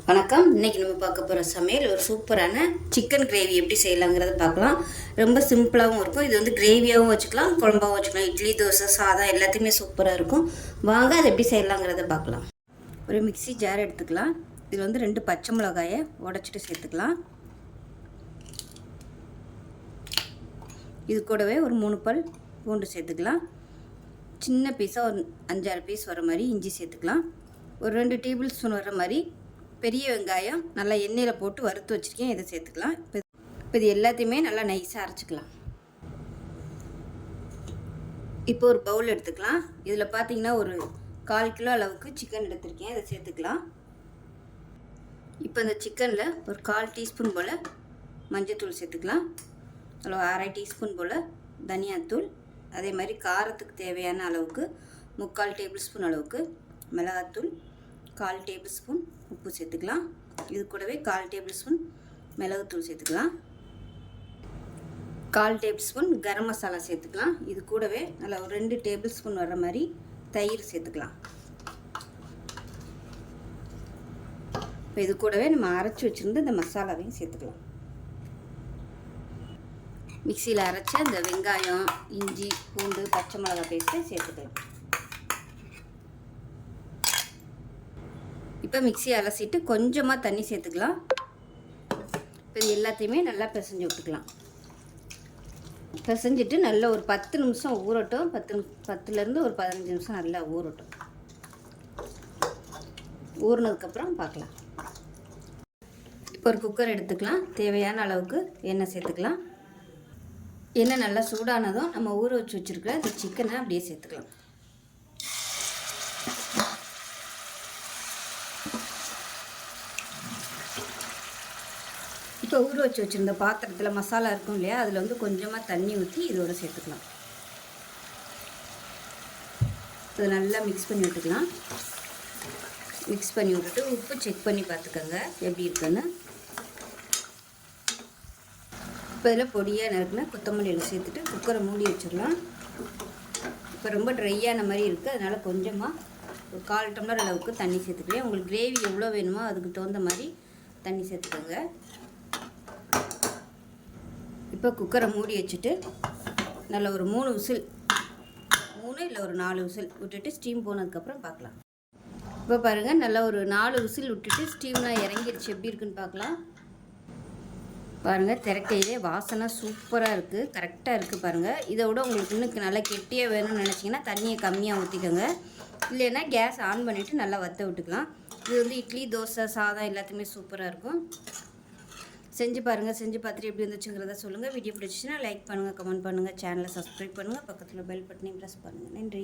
வணக்கம். இன்றைக்கி நம்ம பார்க்க போகிற சமையல் ஒரு சூப்பரான சிக்கன் கிரேவி எப்படி செய்யலாங்கிறத பார்க்கலாம். ரொம்ப சிம்பிளாகவும் இருக்கும். இது கிரேவியாகவும் வச்சுக்கலாம், குழம்பாகவும் வச்சுக்கலாம். இட்லி, தோசை, சாதம் எல்லாத்தையுமே சூப்பராக இருக்கும். வாங்க அதை எப்படி செய்யலாங்கிறத பார்க்கலாம். ஒரு மிக்ஸி ஜார் எடுத்துக்கலாம். இதில் 2 பச்சை மிளகாயை உடச்சிட்டு சேர்த்துக்கலாம். இது கூடவே ஒரு 3 பல் பூண்டு சேர்த்துக்கலாம். சின்ன பீஸாக ஒரு 5-6 பீஸ் வர மாதிரி இஞ்சி சேர்த்துக்கலாம். ஒரு 2 டேபிள் ஸ்பூன் வர மாதிரி பெரிய வெங்காயம் நல்லா எண்ணெயில் போட்டு வறுத்து வச்சுருக்கேன், இதை சேர்த்துக்கலாம். இப்போ இது எல்லாத்தையுமே நல்லா நைஸாக அரைச்சிக்கலாம். இப்போ ஒரு பவுல் எடுத்துக்கலாம். இதில் பார்த்தீங்கன்னா ஒரு 1/4 கிலோ அளவுக்கு சிக்கன் எடுத்திருக்கேன், இதை சேர்த்துக்கலாம். இப்போ இந்த சிக்கனில் ஒரு 1/4 டீஸ்பூன் போல் மஞ்சள்தூள் சேர்த்துக்கலாம். அதில் 1/2 டீஸ்பூன் போல் தனியாத்தூள், அதே மாதிரி காரத்துக்கு தேவையான அளவுக்கு 3/4 டேபிள் ஸ்பூன் அளவுக்கு மிளகாத்தூள், 1/4 டேபிள் ஸ்பூன் உப்பு சேர்த்துக்கலாம். இது கூடவே 1/4 டேபிள் ஸ்பூன் மிளகுத்தூள் சேர்த்துக்கலாம். 1/4 டேபிள் ஸ்பூன் கரம் மசாலா சேர்த்துக்கலாம். இது கூடவே நல்லா ஒரு 2 டேபிள் ஸ்பூன் வர்ற மாதிரி தயிர் சேர்த்துக்கலாம். இப்போ இது கூடவே நம்ம அரைச்சி வச்சுருந்து இந்த மசாலாவையும் சேர்த்துக்கலாம். மிக்சியில் அரைச்ச இந்த வெங்காயம், இஞ்சி, பூண்டு, பச்சை மிளகாய் பேஸ்ட்டை சேர்த்துக்கலாம். இப்போ மிக்ஸி அலசிட்டு கொஞ்சமாக தண்ணி சேர்த்துக்கலாம். இப்போ இது எல்லாத்தையுமே நல்லா பிசைஞ்சு விட்டுக்கலாம். பிசைஞ்சிட்டு நல்லா ஒரு 10 நிமிஷம் ஊறட்டும். 10லேருந்து ஒரு 15 நிமிஷம் நல்லா ஊறட்டும். ஊறினதுக்கப்புறம் பார்க்கலாம். இப்போ ஒரு குக்கர் எடுத்துக்கலாம். தேவையான அளவுக்கு எண்ணெய் சேர்த்துக்கலாம். எண்ணெய் நல்லா சூடானதும் நம்ம ஊற வச்சு வச்சுருக்கிற இந்த சிக்கனை அப்படியே சேர்த்துக்கலாம். இப்போ ஊற வச்சு வச்சுருந்த பாத்திரத்தில் மசாலா இருக்கும் இல்லையா, அதில் கொஞ்சமாக தண்ணி ஊற்றி இதோட சேர்த்துக்கலாம். இது நல்லா மிக்ஸ் பண்ணி விட்டுக்கலாம். மிக்ஸ் பண்ணி விட்டுட்டு உப்பு செக் பண்ணி பார்த்துக்கோங்க எப்படி இருக்குன்னு. இப்போ இதில் பொடியாக நறுக்குனா கொத்தமல்லியில் சேர்த்துட்டு குக்கரை மூடி வச்சிடலாம். இப்போ ரொம்ப ட்ரையான மாதிரி இருக்குது, அதனால் கொஞ்சமாக ஒரு 1/4 டம்ளர் அளவுக்கு தண்ணி சேர்த்துக்கிறேன். உங்களுக்கு கிரேவி எவ்வளோ வேணுமோ அதுக்கு தகுந்த மாதிரி தண்ணி சேர்த்துக்கோங்க. இப்போ குக்கரை மூடி வச்சுட்டு நல்லா ஒரு 3 விசில், 3 இல்லை ஒரு 4 விசில் விட்டுட்டு ஸ்டீம் போனதுக்கப்புறம் பார்க்கலாம். இப்போ பாருங்கள், நல்லா ஒரு 4 விசில் விட்டுட்டு ஸ்டீம்லாம் இறங்கிடுச்சு. எப்படி இருக்குன்னு பார்க்கலாம். பாருங்கள், திறக்கையிலே வாசனை சூப்பராக இருக்குது, கரெக்டாக இருக்குது பாருங்கள். இதை விட உங்களுக்கு இன்னும் நல்லா கெட்டியாக வேணும்னு நினச்சிங்கன்னா தண்ணியை கம்மியாக ஊற்றிக்கோங்க. இல்லைன்னா கேஸ் ஆன் பண்ணிவிட்டு நல்லா வற்ற விட்டுக்கலாம். இது இட்லி, தோசை, சாதம் எல்லாத்துக்குமே சூப்பராக இருக்கும். செஞ்சு பாருங்கள். செஞ்சு பார்த்துட்டு எப்படி இருந்துச்சுங்கிறத சொல்லுங்கள். வீடியோ பிடிச்சிச்சின்னா லைக் பண்ணுங்கள், கமெண்ட் பண்ணுங்கள், சேனலை சப்ஸ்கிரைப் பண்ணுங்கள், பக்கத்தில் பெல் பட்டனையும் ப்ரெஸ் பண்ணுங்கள். நன்றி.